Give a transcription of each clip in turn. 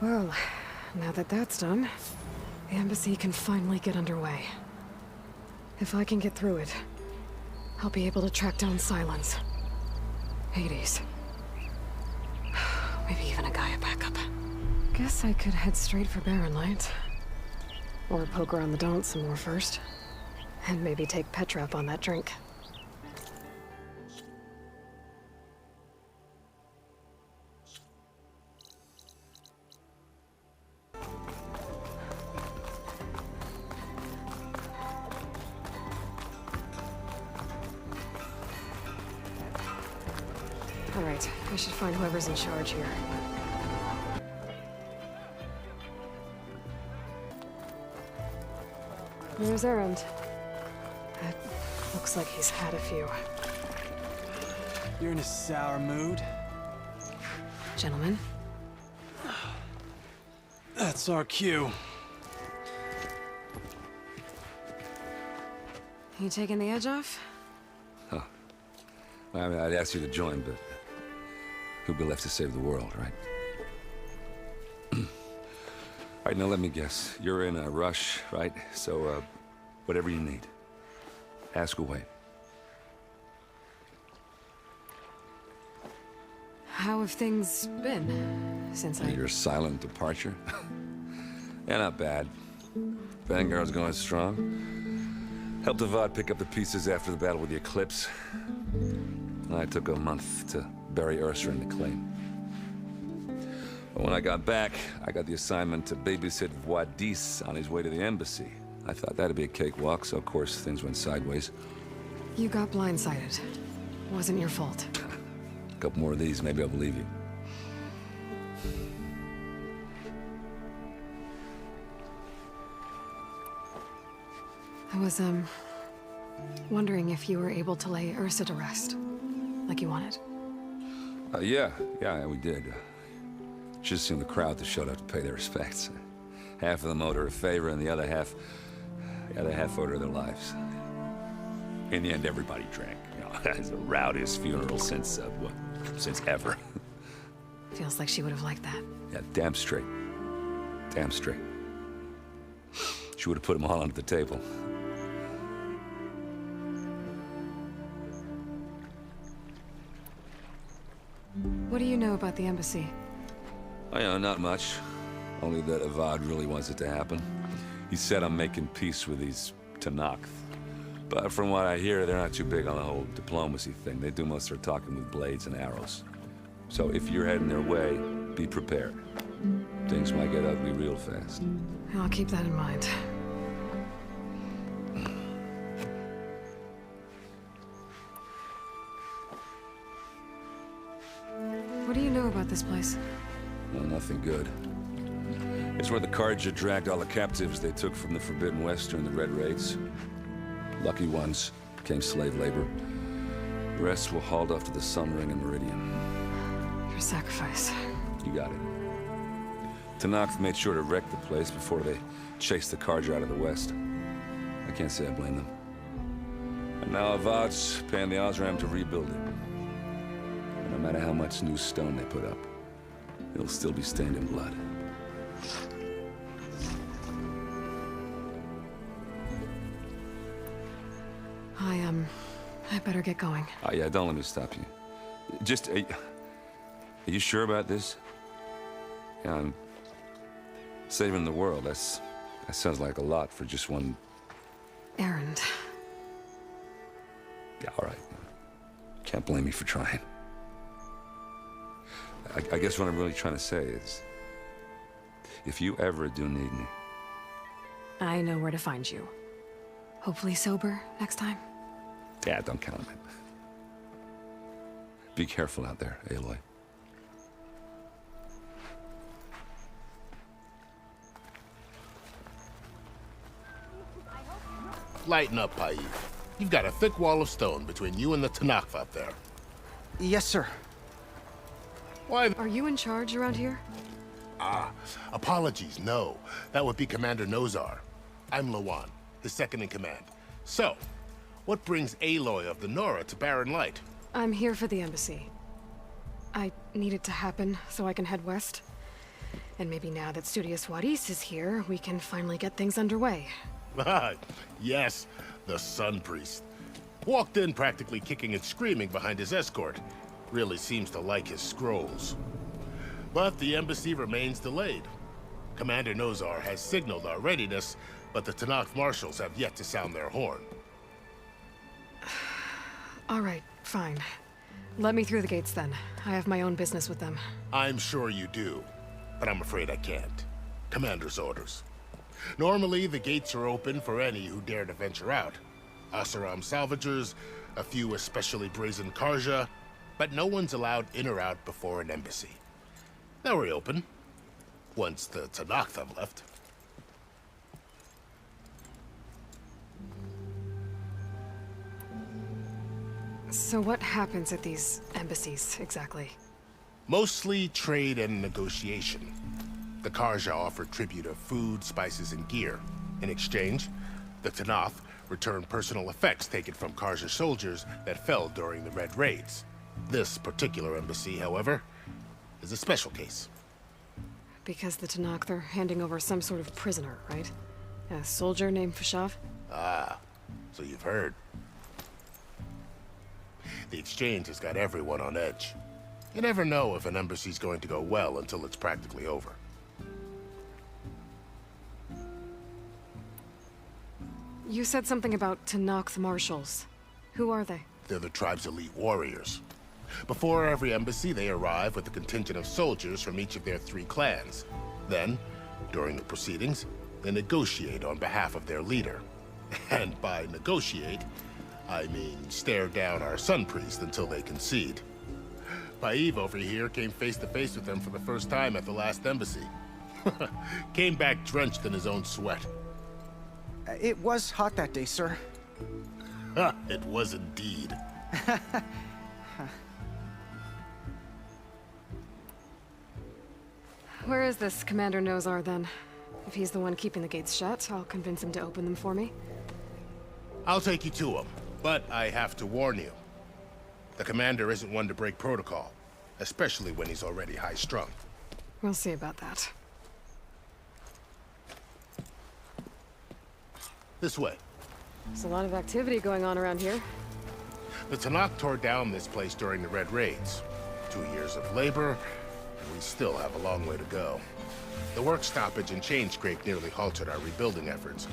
Well, now that that's done, the embassy can finally get underway. If I can get through it, I'll be able to track down Silence. Hades. Maybe even a Gaia backup. Guess I could head straight for Barren Light. Or poke around the Daunt some more first. And maybe take Petra up on that drink. All right, I should find whoever's in charge here. There's Erend. It looks like he's had a few. You're in a sour mood? Gentlemen? That's our cue. You taking the edge off? Huh. I mean, I'd ask you to join, but who'd be left to save the world, right? All right, now let me guess. You're in a rush, right? So, whatever you need, ask away. How have things been since Your silent departure? Yeah, not bad. Vanguard's going strong. Helped Avad pick up the pieces after the battle with the Eclipse. I took a month to bury Ursa in the claim. But when I got back, I got the assignment to babysit Wadis on his way to the embassy. I thought that'd be a cakewalk, so of course things went sideways. You got blindsided. Wasn't your fault. A couple more of these, maybe I'll believe you. I was, wondering if you were able to lay Ursa to rest, like you wanted. Yeah, we did. Just seen the crowd that showed up to pay their respects. Half of them owed her a favor, and the other half owed her their lives. In the end, everybody drank. You know, it's the rowdiest funeral since ever. Feels like she would have liked that. Yeah, damn straight. Damn straight. She would have put them all under the table. What do you know about the embassy? Oh, yeah, not much. Only that Avad really wants it to happen. He said I'm making peace with these Tenakth. But from what I hear, they're not too big on the whole diplomacy thing. They do most of their talking with blades and arrows. So if you're heading their way, be prepared. Things might get ugly real fast. I'll keep that in mind. What do you know about this place? Well, nothing good. It's where the Carja dragged all the captives they took from the Forbidden West during the Red Raids. Lucky ones became slave labor. The rest were hauled off to the Sun Ring and Meridian. Your sacrifice. You got it. Tenakth made sure to wreck the place before they chased the Carja out of the West. I can't say I blame them. And now Avad's paying the Osram to rebuild it. And no matter how much new stone they put up, it'll still be stained in blood. I better get going. Oh, yeah, don't let me stop you. Just, are you sure about this? Yeah, I'm saving the world. That sounds like a lot for just one... Erend. Yeah, all right. Can't blame me for trying. I guess what I'm really trying to say is, if you ever do need me... I know where to find you. Hopefully sober next time. Yeah, don't count on it. Be careful out there, Aloy. Lighten up, Paid. You've got a thick wall of stone between you and the Tenakth up there. Yes, sir. Why? Are you in charge around here? Apologies, no. That would be Commander Nozar. I'm Lawan, his second in command. So, what brings Aloy of the Nora to Barren Light? I'm here for the embassy. I needed to happen so I can head west. And maybe now that Studious Juarez is here, we can finally get things underway. Yes, the Sun Priest. Walked in practically kicking and screaming behind his escort. Really seems to like his scrolls. But the embassy remains delayed. Commander Nozar has signaled our readiness, but the Tanakh marshals have yet to sound their horn. All right, fine. Let me through the gates then. I have my own business with them. I'm sure you do, but I'm afraid I can't. Commander's orders. Normally, the gates are open for any who dare to venture out. Asaram salvagers, a few especially brazen Karja, but no one's allowed in or out before an embassy. They'll reopen, once the Tanakh have left. So what happens at these embassies, exactly? Mostly trade and negotiation. The Karja offer tribute of food, spices, and gear. In exchange, the Tanakh return personal effects taken from Karja soldiers that fell during the Red Raids. This particular embassy, however, is a special case. Because the Tanakh, they're handing over some sort of prisoner, right? A soldier named Fashav? Ah, so you've heard. The exchange has got everyone on edge. You never know if an embassy's going to go well until it's practically over. You said something about Tanakh marshals. Who are they? They're the tribe's elite warriors. Before every embassy, they arrive with a contingent of soldiers from each of their 3 clans. Then, during the proceedings, they negotiate on behalf of their leader. And by negotiate, I mean stare down our Sun Priest until they concede. Paiv over here came face to face with them for the first time at the last embassy. Came back drenched in his own sweat. It was hot that day, sir. It was indeed. Where is this Commander Nozar, then? If he's the one keeping the gates shut, I'll convince him to open them for me. I'll take you to him, but I have to warn you. The commander isn't one to break protocol, especially when he's already high-strung. We'll see about that. This way. There's a lot of activity going on around here. The Tanakh tore down this place during the Red Raids. 2 years of labor, and we still have a long way to go. The work stoppage and chain scrape nearly halted our rebuilding efforts.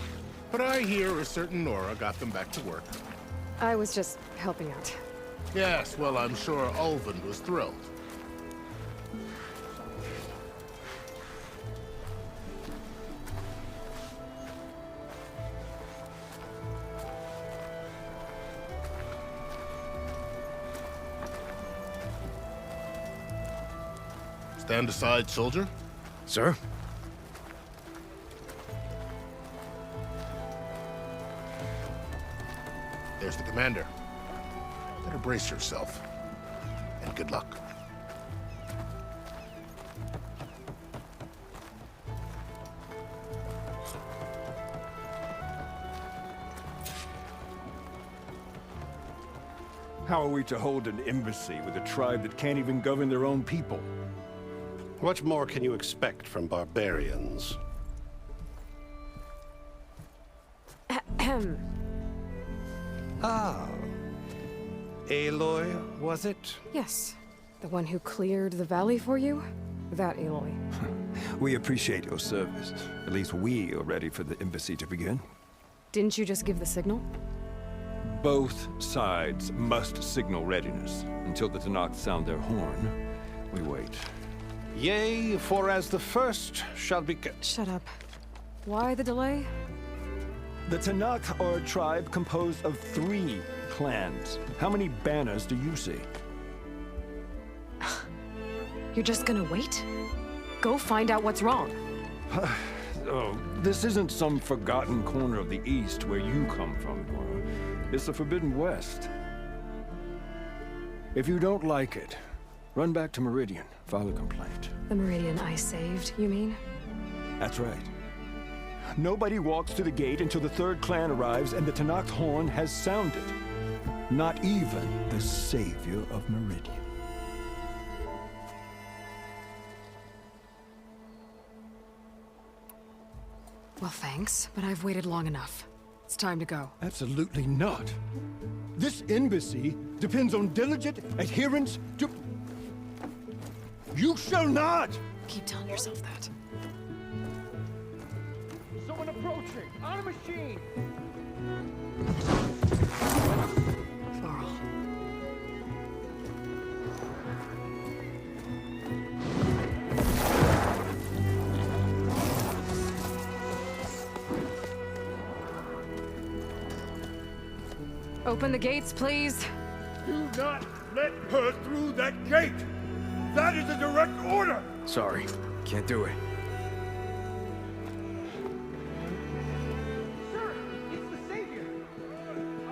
But I hear a certain Nora got them back to work. I was just helping out. Yes, well, I'm sure Ulvin was thrilled. Stand aside, soldier. Sir? There's the commander. Better brace yourself. And good luck. How are we to hold an embassy with a tribe that can't even govern their own people? What more can you expect from barbarians? Ah. Aloy, was it? Yes. The one who cleared the valley for you? That Aloy. We appreciate your service. At least we are ready for the embassy to begin. Didn't you just give the signal? Both sides must signal readiness. Until the Tanakh sound their horn, we wait. Yea, for as the first shall be... Shut up. Why the delay? The Tanakh are a tribe composed of 3 clans. How many banners do you see? You're just gonna wait? Go find out what's wrong. Oh, this isn't some forgotten corner of the East where you come from, Nora. It's the Forbidden West. If you don't like it, run back to Meridian, file a complaint. The Meridian I saved, you mean? That's right. Nobody walks to the gate until the 3rd clan arrives and the Tanakh horn has sounded. Not even the savior of Meridian. Well, thanks, but I've waited long enough. It's time to go. Absolutely not. This embassy depends on diligent adherence to... You shall not! Keep telling yourself that. Someone approaching! On a machine! Varl. Open the gates, please. Do not let her through that gate! That is a direct order! Sorry, can't do it. Sir, it's the Savior!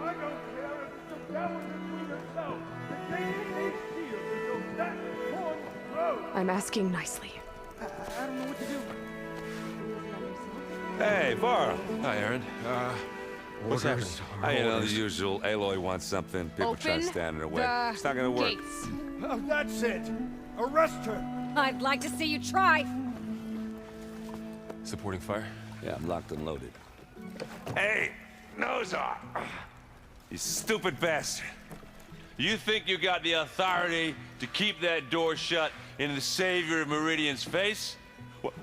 I don't care if it's the devil between yourself. The gate is sealed until that torn road! I'm asking nicely. I don't know what to do. Hey, Varl. Hi, Aaron. What's happening? You know, the usual. Aloy wants something. People try to stand in her way. It's not gonna work. Gates. That's it! Arrest her! I'd like to see you try. Supporting fire? Yeah, I'm locked and loaded. Hey, Nozar! You stupid bastard. You think you got the authority to keep that door shut in the Savior of Meridian's face?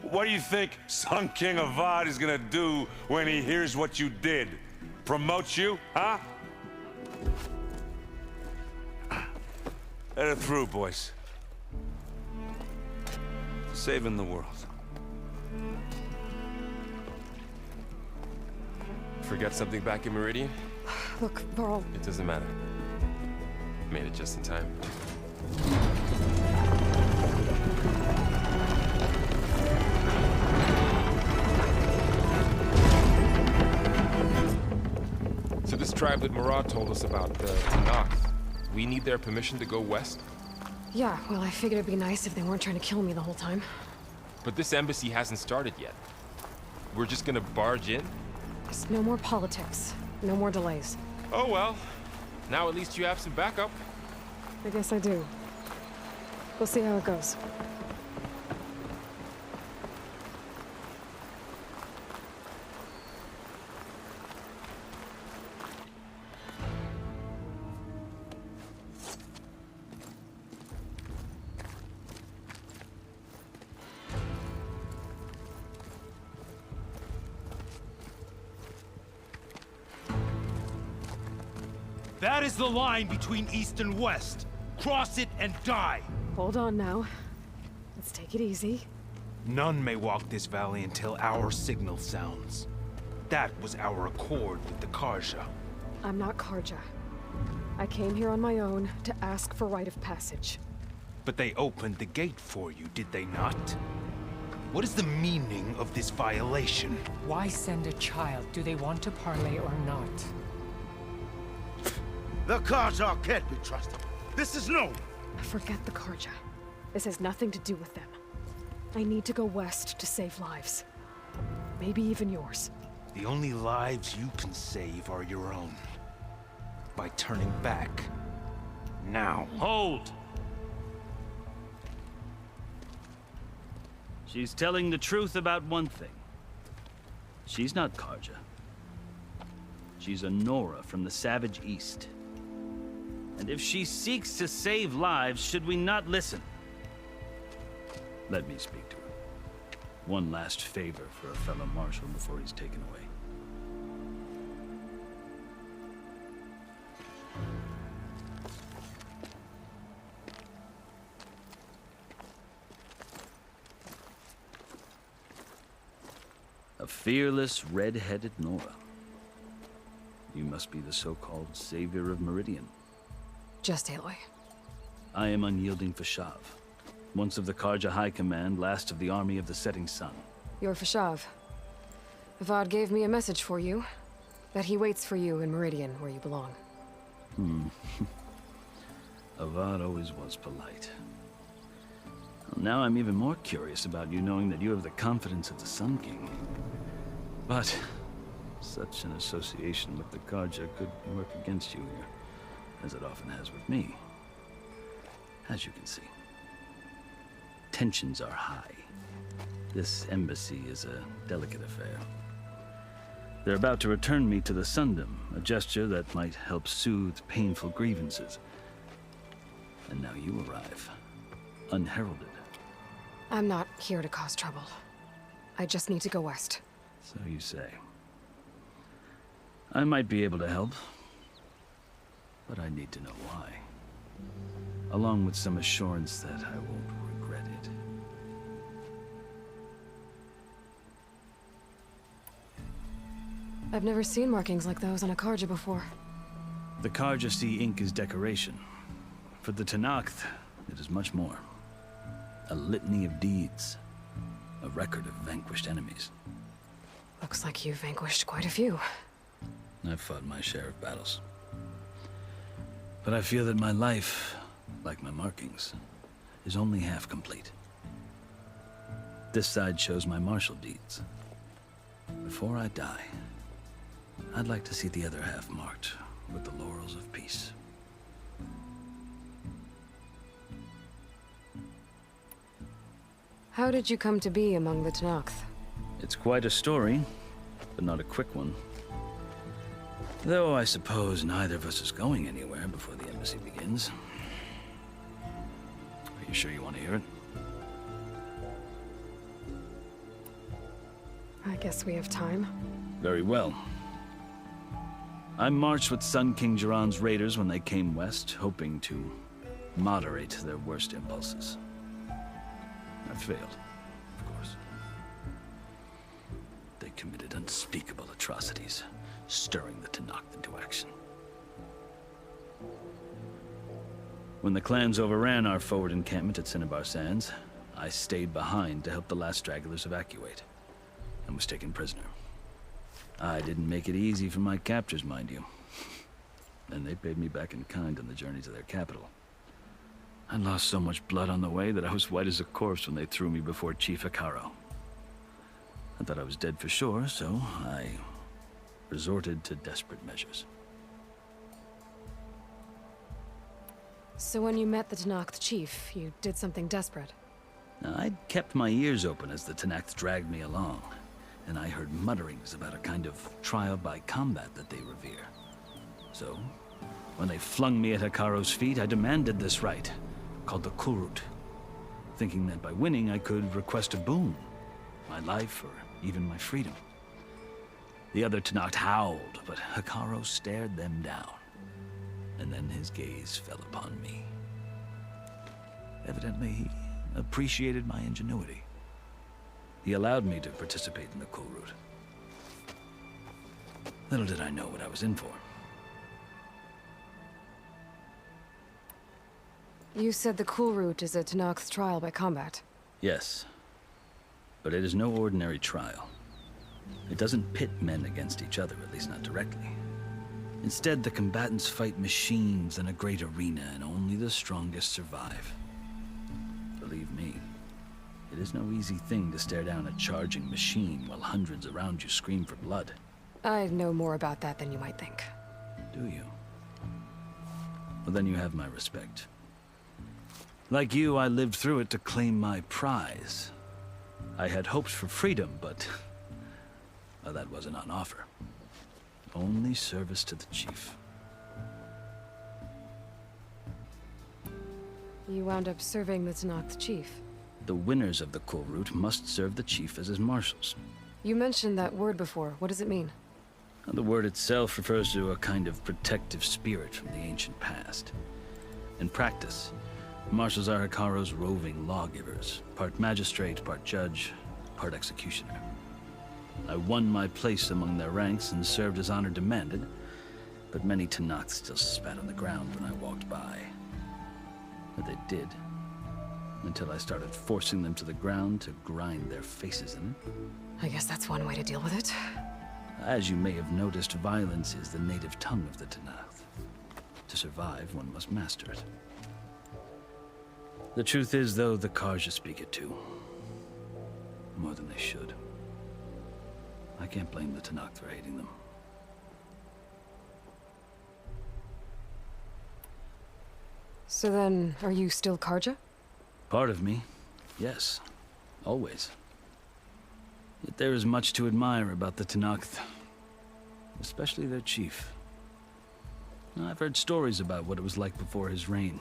What do you think Sun King Avad is gonna do when he hears what you did? Promote you, huh? Let her through, boys. Saving the world. Forget something back in Meridian? Look, Varl. It doesn't matter. Made it just in time. So this tribe that Murad told us about, Tanakh, we need their permission to go west? Yeah, well, I figured it'd be nice if they weren't trying to kill me the whole time. But this embassy hasn't started yet. We're just gonna barge in? Just no more politics. No more delays. Oh well. Now at least you have some backup. I guess I do. We'll see how it goes. That is the line between East and West. Cross it and die. Hold on now. Let's take it easy. None may walk this valley until our signal sounds. That was our accord with the Karja. I'm not Karja. I came here on my own to ask for rite of passage. But they opened the gate for you, did they not? What is the meaning of this violation? Why send a child? Do they want to parley or not? The Karja can't be trusted. This is known. Forget the Karja. This has nothing to do with them. I need to go west to save lives. Maybe even yours. The only lives you can save are your own. By turning back. Now. Hold! She's telling the truth about one thing. She's not Karja. She's a Nora from the Savage East. And if she seeks to save lives, should we not listen? Let me speak to her. One last favor for a fellow marshal before he's taken away. A fearless, red-headed Nora. You must be the so-called Savior of Meridian. Just Aloy. I am unyielding Fashav. Once of the Karja High Command, last of the army of the Setting Sun. You're Fashav. Avad gave me a message for you. That he waits for you in Meridian, where you belong. Avad always was polite. Well, now I'm even more curious about you knowing that you have the confidence of the Sun King. But such an association with the Karja could work against you here, as it often has with me. As you can see, tensions are high. This embassy is a delicate affair. They're about to return me to the Sundom, a gesture that might help soothe painful grievances. And now you arrive, unheralded. I'm not here to cause trouble. I just need to go west. So you say. I might be able to help, but I need to know why. Along with some assurance that I won't regret it. I've never seen markings like those on a Karja before. The Karja see ink as decoration. For the Tenakth, it is much more. A litany of deeds. A record of vanquished enemies. Looks like you've vanquished quite a few. I've fought my share of battles. But I feel that my life, like my markings, is only half complete. This side shows my martial deeds. Before I die, I'd like to see the other half marked with the laurels of peace. How did you come to be among the Tenakth? It's quite a story, but not a quick one. Though I suppose neither of us is going anywhere before the embassy begins. Are you sure you want to hear it? I guess we have time. Very well. I marched with Sun King Jiran's raiders when they came west, hoping to moderate their worst impulses. I failed, of course. They committed unspeakable atrocities, stirring the Tenakth into action. When the clans overran our forward encampment at Cinnabar Sands, I stayed behind to help the last stragglers evacuate, and was taken prisoner. I didn't make it easy for my captors, mind you. And they paid me back in kind on the journey to their capital. I lost so much blood on the way that I was white as a corpse when they threw me before Chief Hekaro. I thought I was dead for sure, so I resorted to desperate measures. So when you met the Tenakth chief, you did something desperate? Now, I'd kept my ears open as the Tenakth dragged me along, and I heard mutterings about a kind of trial by combat that they revere. So, when they flung me at Hekaro's feet, I demanded this right, called the Kulrut, thinking that by winning I could request a boon, my life or even my freedom. The other Tenakth howled, but Hekaro stared them down, and then his gaze fell upon me. Evidently, he appreciated my ingenuity. He allowed me to participate in the Kulrut. Little did I know what I was in for. You said the Kulrut is a Tenakth trial by combat. Yes, but it is no ordinary trial. It doesn't pit men against each other, at least not directly. Instead, the combatants fight machines in a great arena, and only the strongest survive. Believe me, it is no easy thing to stare down a charging machine while hundreds around you scream for blood. I know more about that than you might think. Do you? Well, then you have my respect. Like you, I lived through it to claim my prize. I had hopes for freedom, but well, that wasn't on offer. Only service to the chief. You wound up serving the Tenakth chief. The winners of the Kulrut must serve the chief as his marshals. You mentioned that word before. What does it mean? The word itself refers to a kind of protective spirit from the ancient past. In practice, marshals are Hekaro's roving lawgivers, part magistrate, part judge, part executioner. I won my place among their ranks and served as honor demanded, but many Tenakth still spat on the ground when I walked by. But they did, until I started forcing them to the ground to grind their faces in it. I guess that's one way to deal with it. As you may have noticed, violence is the native tongue of the Tenakth. To survive, one must master it. The truth is, though, the Karja speak it too. More than they should. I can't blame the Tenakth for hating them. So then, are you still Karja? Part of me, yes. Always. Yet there is much to admire about the Tenakth. especially their chief. I've heard stories about what it was like before his reign.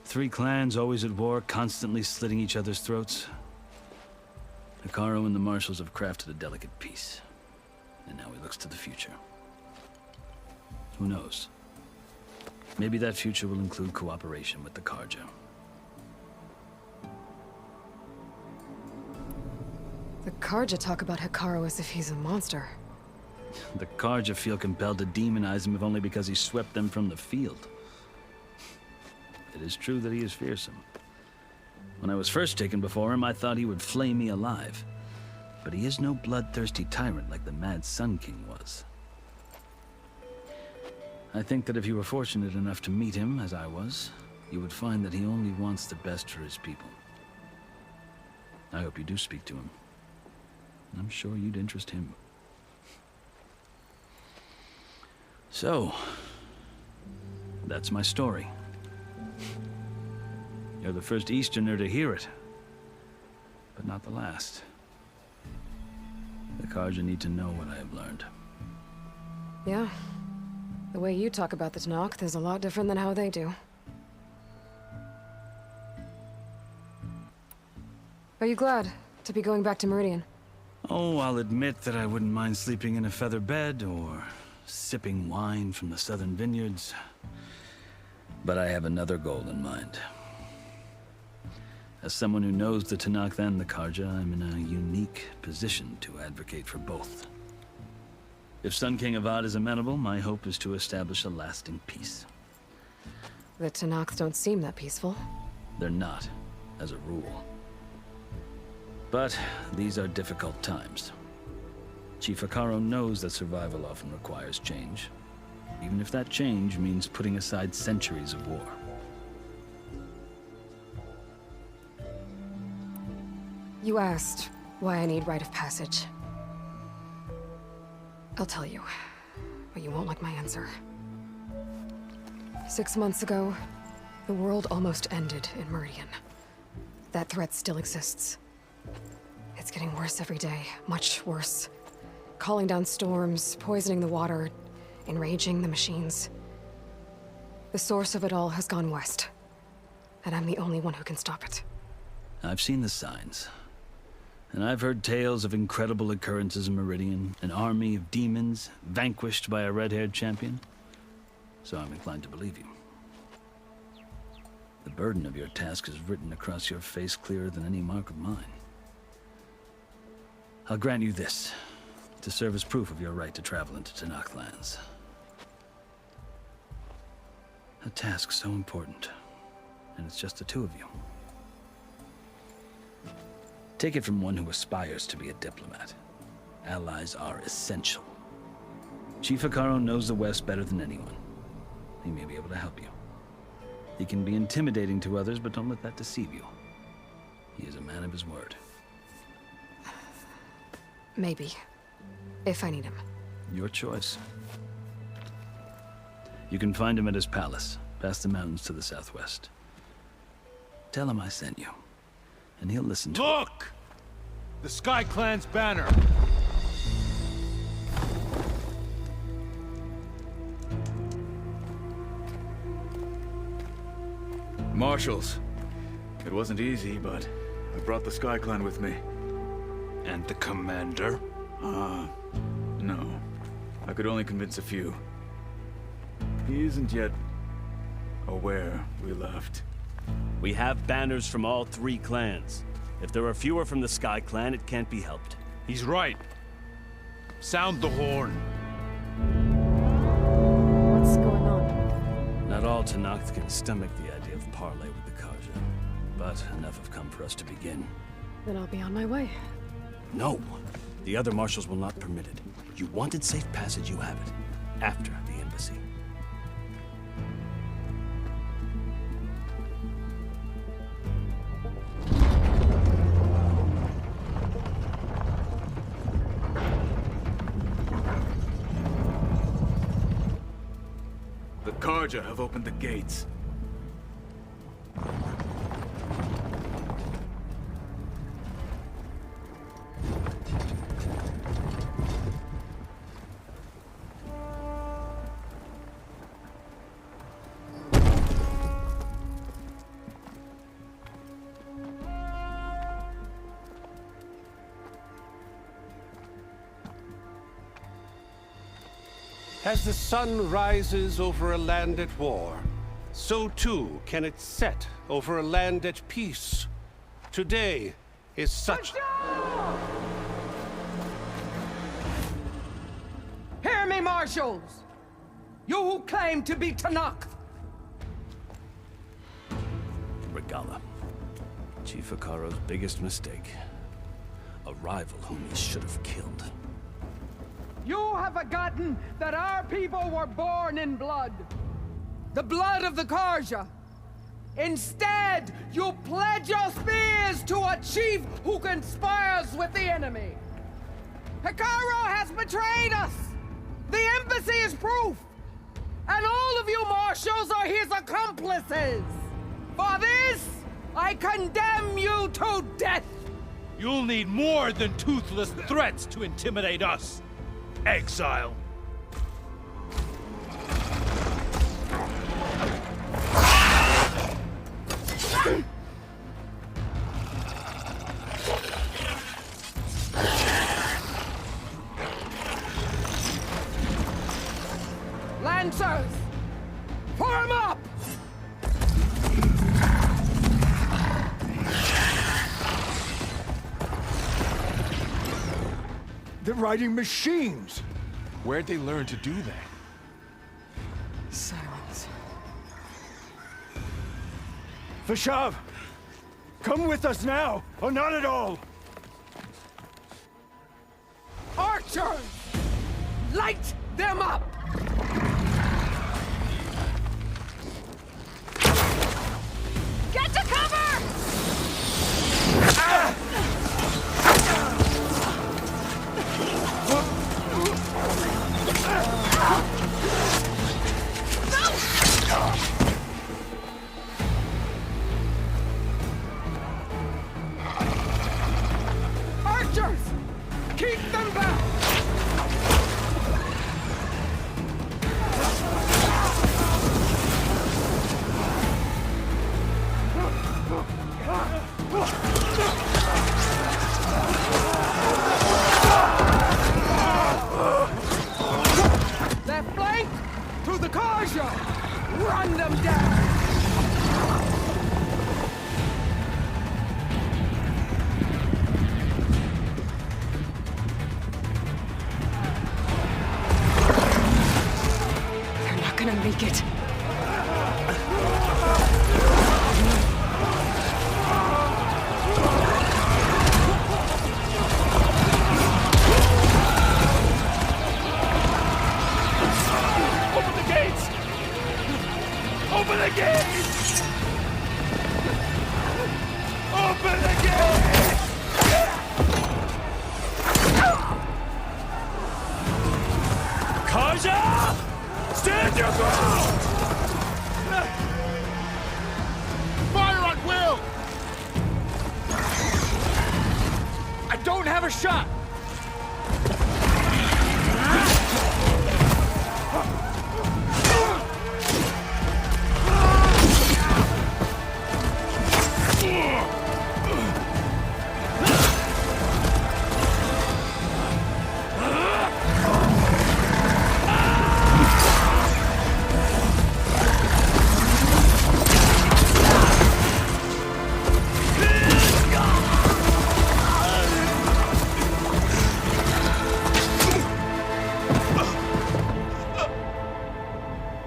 3 clans always at war, constantly slitting each other's throats. Hekarro and the Marshals have crafted a delicate peace, and now he looks to the future. Who knows? Maybe that future will include cooperation with the Karja. The Karja talk about Hekarro as if he's a monster. The Karja feel compelled to demonize him if only because he swept them from the field. It is true that he is fearsome. When I was first taken before him, I thought he would flay me alive. But he is no bloodthirsty tyrant like the Mad Sun King was. I think that if you were fortunate enough to meet him, as I was, you would find that he only wants the best for his people. I hope you do speak to him. I'm sure you'd interest him. So, that's my story. You're the first Easterner to hear it, but not the last. The Karja need to know what I have learned. Yeah. The way you talk about the Tanakh is a lot different than how they do. Are you glad to be going back to Meridian? Oh, I'll admit that I wouldn't mind sleeping in a feather bed or sipping wine from the southern vineyards. But I have another goal in mind. As someone who knows the Tanakh and the Karja, I'm in a unique position to advocate for both. If Sun King Avad is amenable, my hope is to establish a lasting peace. The Tanakh don't seem that peaceful. They're not, as a rule. But these are difficult times. Chief Hekarro knows that survival often requires change, even if that change means putting aside centuries of war. You asked why I need rite of passage. I'll tell you, but you won't like my answer. 6 months ago, the world almost ended in Meridian. That threat still exists. It's getting worse every day, much worse. Calling down storms, poisoning the water, enraging the machines. The source of it all has gone west, and I'm the only one who can stop it. I've seen the signs. And I've heard tales of incredible occurrences in Meridian, an army of demons vanquished by a red-haired champion. So I'm inclined to believe you. The burden of your task is written across your face clearer than any mark of mine. I'll grant you this, to serve as proof of your right to travel into Tanakh lands. A task so important, and it's just the 2 of you. Take it from one who aspires to be a diplomat. Allies are essential. Chief Hekarro knows the West better than anyone. He may be able to help you. He can be intimidating to others, but don't let that deceive you. He is a man of his word. Maybe. If I need him. Your choice. You can find him at his palace, past the mountains to the southwest. Tell him I sent you, and he'll listen to Look! The Sky Clan's banner! Marshals. It wasn't easy, but I brought the Sky Clan with me. And the commander? No. I could only convince a few. He isn't yet aware we left. We have banners from all 3 clans. If there are fewer from the Sky Clan, it can't be helped. He's right. Sound the horn. What's going on? Not all Tanakh can stomach the idea of parley with the Karja, but enough have come for us to begin. Then I'll be on my way. No. The other marshals will not permit it. You wanted safe passage, you have it. After the embassy. The Karja have opened the gates. As the sun rises over a land at war, so too can it set over a land at peace. Today is such... Hear me, marshals! You who claim to be Tanakh! Regala. Chief Hikaro's biggest mistake. A rival whom he should have killed. You have forgotten that our people were born in blood. The blood of the Karja. Instead, you pledge your spears to a chief who conspires with the enemy. Hikaro has betrayed us! The embassy is proof! And all of you marshals are his accomplices! For this, I condemn you to death! You'll need more than toothless threats to intimidate us. Exile. Lancers! Form up! They're riding machines! Where'd they learn to do that? Silence. Vashav! Come with us now, or not at all! Archers! Light them up! Get to cover! Archers! Keep them back! Left flank! To the Karja! Run them down! They're not gonna make it. Open the gates! Open the gates! Open the gates! Karja! Stand your ground! Fire on will! I don't have a shot!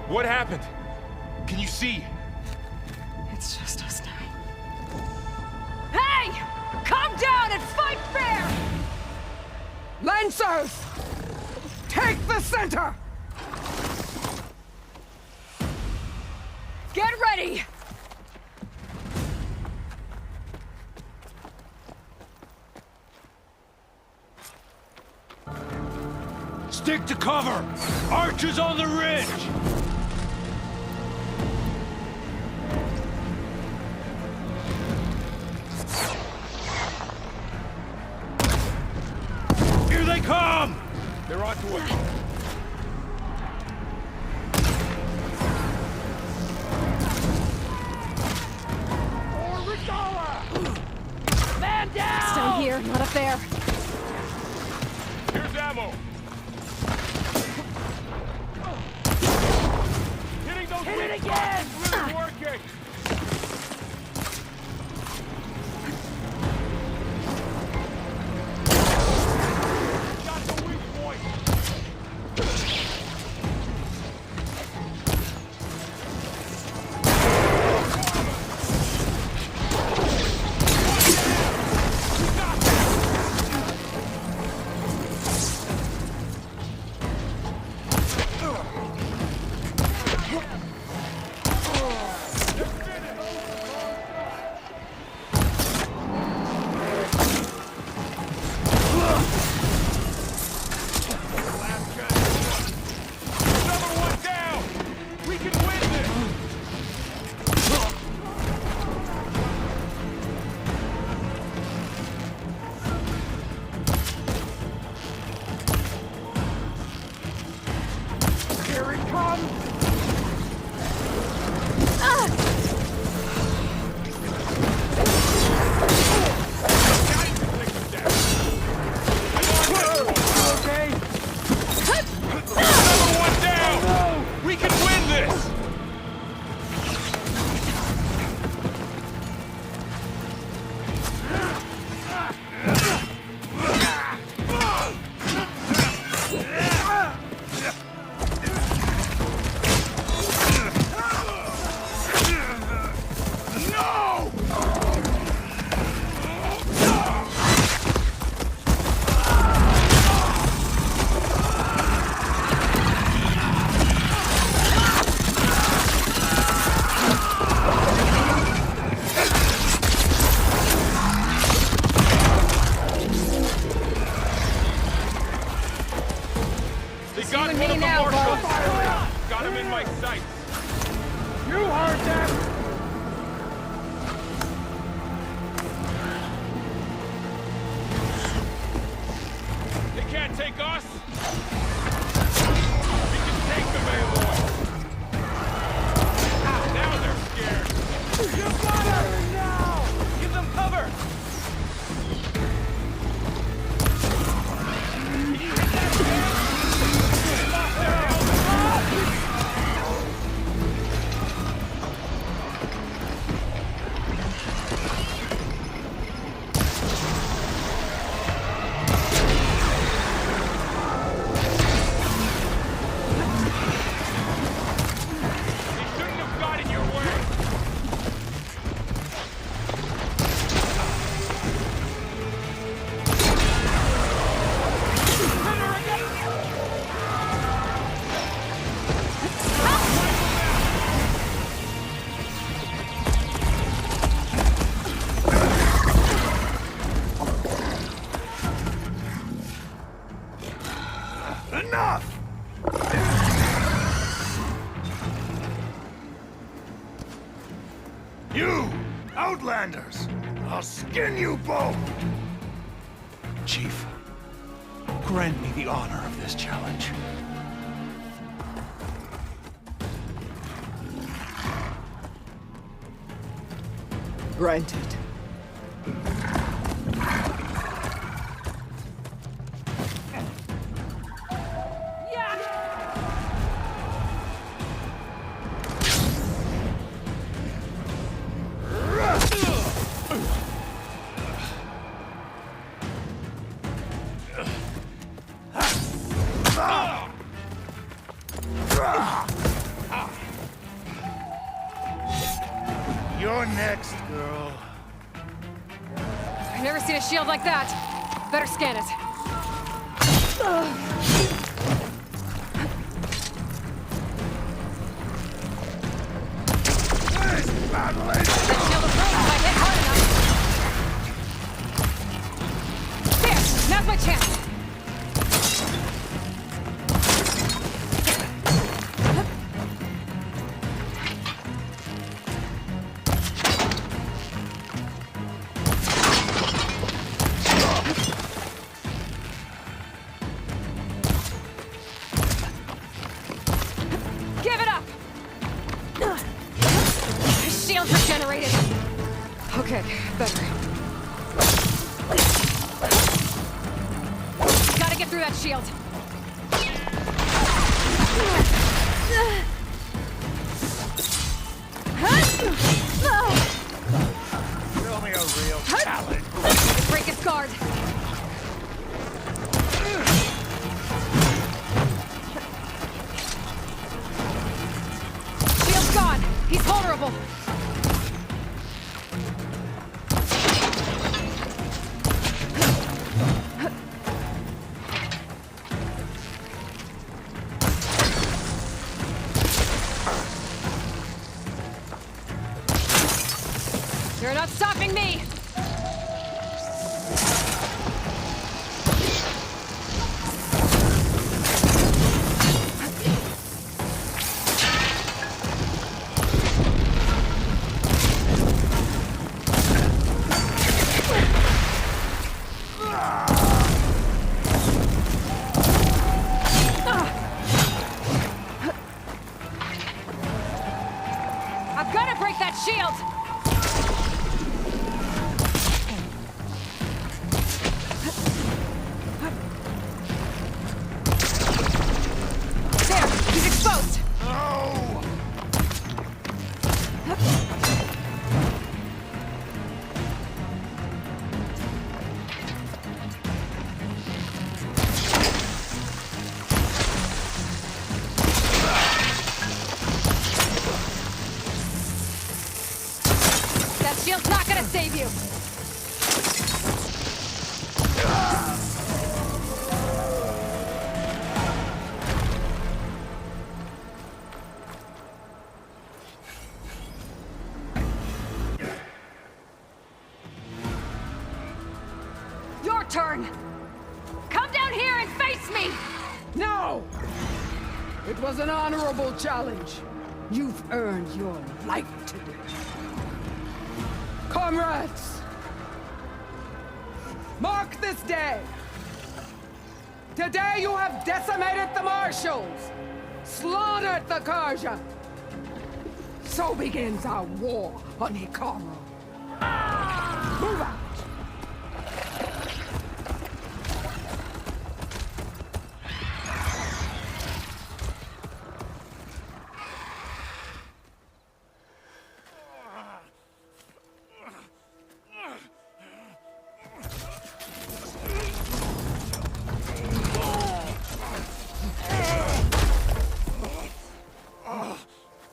What happened? Can you see? It's just us now. Hey! Calm down and fight fair! Lancers! Take the center! Get ready! Stick to cover! Archers on the ridge! Here they come! They're onto us. Man down! Stay here, not up there. Here's ammo. Hitting those Hit it weak again! spots is really working! Got the weak point! Another one down! We can win this! Here it comes! Okay. Another one down! No! We can win this! No! They got one of the marshals! Got him in my sights! You heard that! They can't take us! We can take them, Aloy! Now they're scared! You got her! Now! Give them cover! Can you hit that man? Lost their helmet! They shouldn't have got in your way! Enough! You, Outlanders! I'll skin you both! Chief, grant me the honor of this challenge. Granted. You're next, girl. I've never seen a shield like that. Better scan it. This battle is That shield of flame might hit hard enough. There! Now's my chance! Give it up! Shields regenerated. Okay, better. Gotta get through that shield. Show me a real challenge. Break his guard. Shield's gone. He's vulnerable. You're not stopping me! I've got to break that shield! Shield's not gonna save you! Your turn! Come down here and face me! No! It was an honorable challenge. You've earned your life today. Comrades! Mark this day! Today you have decimated the Marshals! Slaughtered the Karja! So begins our war on Hikaru. Move out!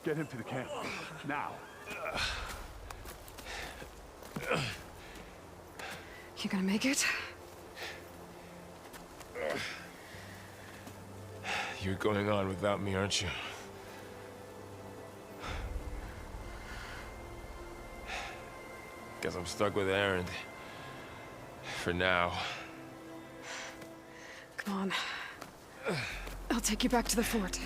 Get him to the camp. Now. You gonna make it? You're going on without me, aren't you? Guess I'm stuck with Aaron. For now. Come on. I'll take you back to the fort.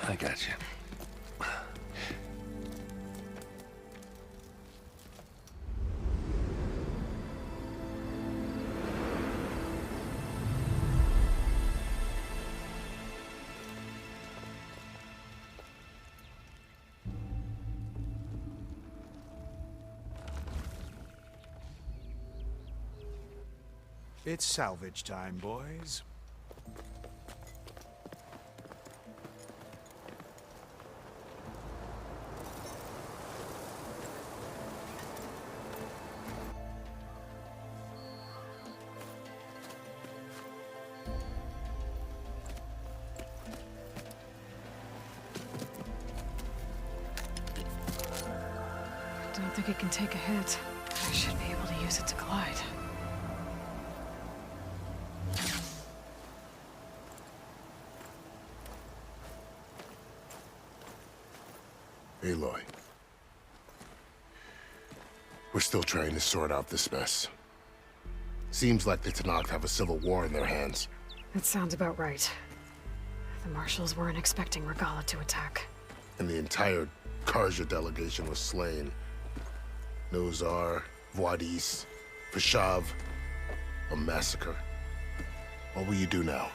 I got you. It's salvage time, boys. Don't think it can take a hit. I should be able to use it to glide. Aloy. We're still trying to sort out this mess. Seems like the Tenakth have a civil war in their hands. That sounds about right. The Marshals weren't expecting Regala to attack. And the entire Karja delegation was slain. Nozar, Vuadis, Fashav. A massacre. What will you do now?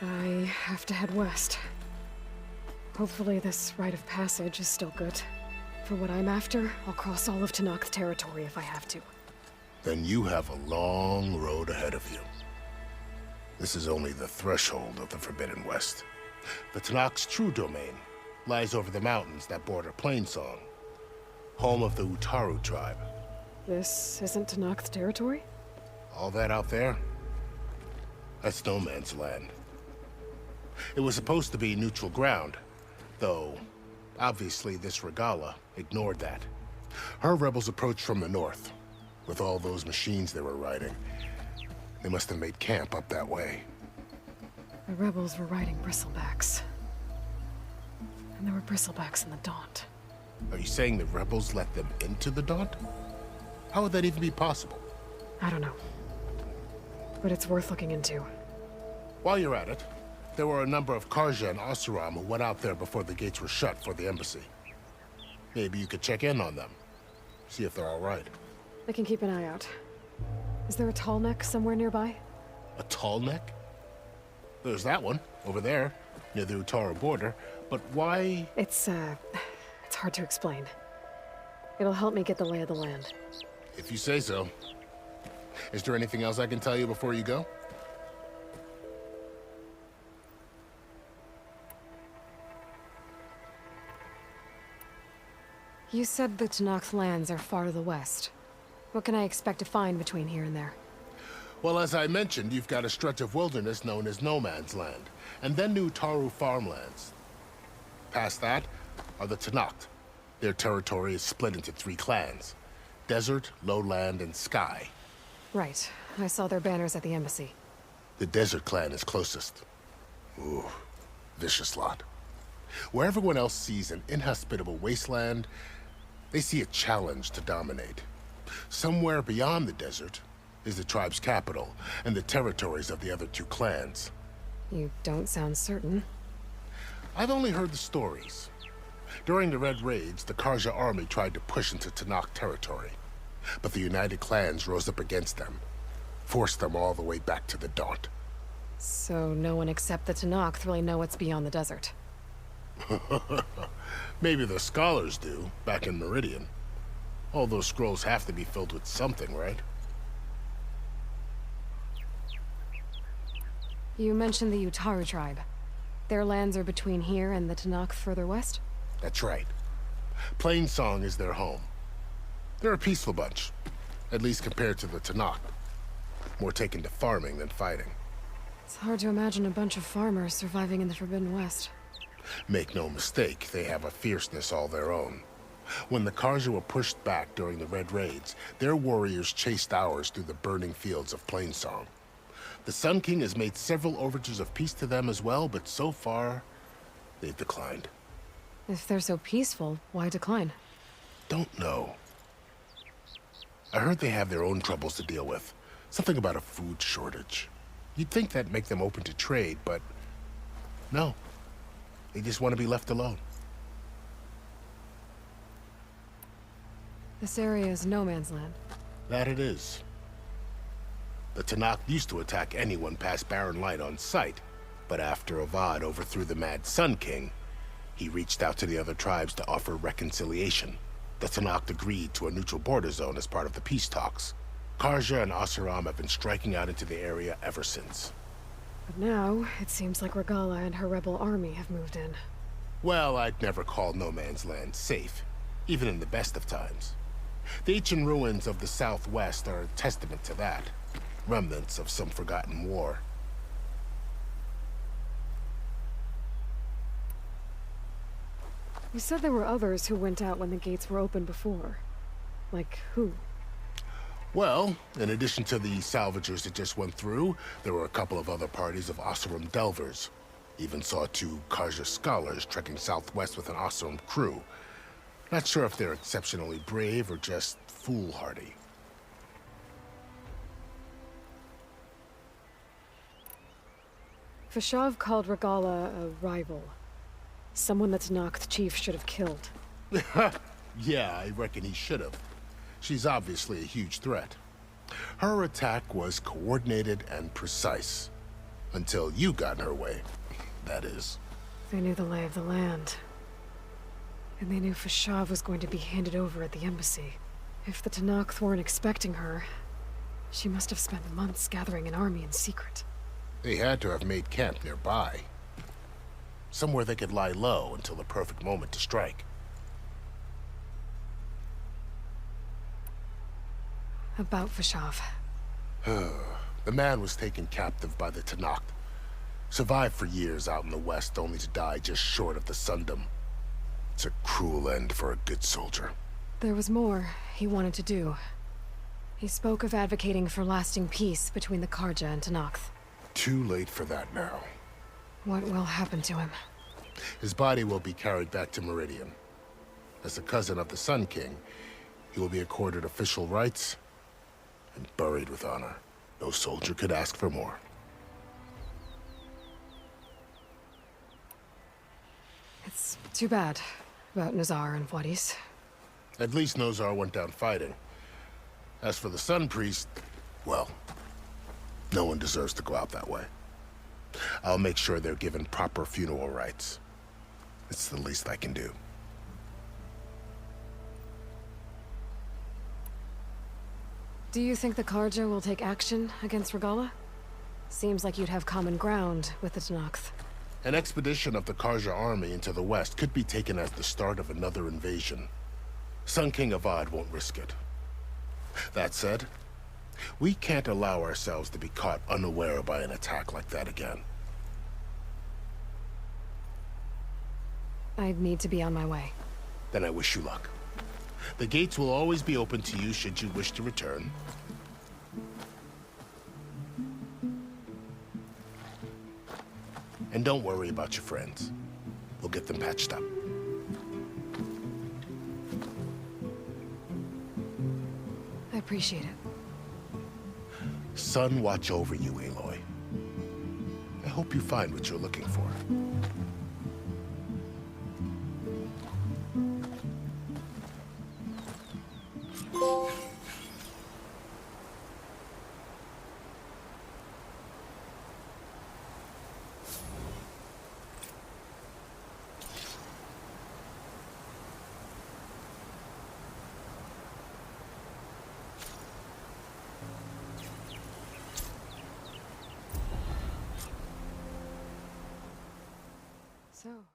I have to head west. Hopefully this rite of passage is still good. For what I'm after, I'll cross all of Tenakth territory if I have to. Then you have a long road ahead of you. This is only the threshold of the Forbidden West. The Tenakth's true domain lies over the mountains that border Plainsong, home of the Utaru tribe. This isn't Tenakth territory? All that out there? That's no man's land. It was supposed to be neutral ground, though obviously this Regala ignored that. Her rebels approached from the north. With all those machines they were riding, they must have made camp up that way. The rebels were riding bristlebacks. And there were bristlebacks in the Daunt. Are you saying the rebels let them into the Daunt? How would that even be possible? I don't know. But it's worth looking into. While you're at it, there were a number of Karja and Oseram who went out there before the gates were shut for the embassy. Maybe you could check in on them. See if they're all right. I can keep an eye out. Is there a tall neck somewhere nearby? A tall neck? There's that one, over there, near the Utaru border. But why? It's hard to explain. It'll help me get the lay of the land. If you say so. Is there anything else I can tell you before you go? You said the Tenakth lands are far to the west. What can I expect to find between here and there? Well, as I mentioned, you've got a stretch of wilderness known as No Man's Land, and then the Utaru farmlands. Past that are the Tenakth. Their territory is split into 3 clans: Desert, Lowland, and Sky. Right. I saw their banners at the embassy. The Desert clan is closest. Ooh, vicious lot. Where everyone else sees an inhospitable wasteland, they see a challenge to dominate. Somewhere beyond the desert is the tribe's capital and the territories of the other 2 clans. You don't sound certain. I've only heard the stories. During the Red Raids, the Karja army tried to push into Tenakth territory, but the united clans rose up against them, forced them all the way back to the Daunt. So no one except the Tenakth really know what's beyond the desert. Maybe the scholars do, back in Meridian. All those scrolls have to be filled with something, right? You mentioned the Utaru tribe. Their lands are between here and the Tenakth further west? That's right. Plainsong is their home. They're a peaceful bunch, at least compared to the Tenakth. More taken to farming than fighting. It's hard to imagine a bunch of farmers surviving in the Forbidden West. Make no mistake, they have a fierceness all their own. When the Karja were pushed back during the Red Raids, their warriors chased ours through the burning fields of Plainsong. The Sun King has made several overtures of peace to them as well, but so far, they've declined. If they're so peaceful, why decline? Don't know. I heard they have their own troubles to deal with. Something about a food shortage. You'd think that'd make them open to trade, but no. They just want to be left alone. This area is no man's land. That it is. The Tenakth used to attack anyone past Barren Light on sight, but after Avad overthrew the Mad Sun King, he reached out to the other tribes to offer reconciliation. The Tenakth agreed to a neutral border zone as part of the peace talks. Karja and Oseram have been striking out into the area ever since. But now, it seems like Regala and her rebel army have moved in. Well, I'd never call No Man's Land safe, even in the best of times. The ancient ruins of the Southwest are a testament to that. Remnants of some forgotten war. You said there were others who went out when the gates were open before. Like who? Well, in addition to the salvagers that just went through, there were a couple of other parties of Oseram delvers. Even saw 2 Karja scholars trekking southwest with an Oseram crew. Not sure if they're exceptionally brave or just foolhardy. Fashav called Regala a rival. Someone that Tenakth chief should have killed. Yeah, I reckon he should have. She's obviously a huge threat. Her attack was coordinated and precise. Until you got in her way, that is. They knew the lay of the land. And they knew Fashav was going to be handed over at the embassy. If the Tanakh weren't expecting her, she must have spent months gathering an army in secret. They had to have made camp nearby. Somewhere they could lie low until the perfect moment to strike. About Fashav. The man was taken captive by the Tanakh. Survived for years out in the west, only to die just short of the Sundom. It's a cruel end for a good soldier. There was more he wanted to do. He spoke of advocating for lasting peace between the Karja and Tanakh. Too late for that now. What will happen to him? His body will be carried back to Meridian. As a cousin of the Sun King, he will be accorded official rights and buried with honor. No soldier could ask for more. It's too bad about Nazar and Wadis. At least Nozar went down fighting. As for the Sun Priest, well, no one deserves to go out that way. I'll make sure they're given proper funeral rites. It's the least I can do. Do you think the Karja will take action against Regala? Seems like you'd have common ground with the Tanakh. An expedition of the Karja army into the west could be taken as the start of another invasion. Sun King Avad won't risk it. That said, we can't allow ourselves to be caught unaware by an attack like that again. I'd need to be on my way. Then I wish you luck. The gates will always be open to you should you wish to return. And don't worry about your friends. We'll get them patched up. I appreciate it. Sun watch over you, Aloy. I hope you find what you're looking for. So...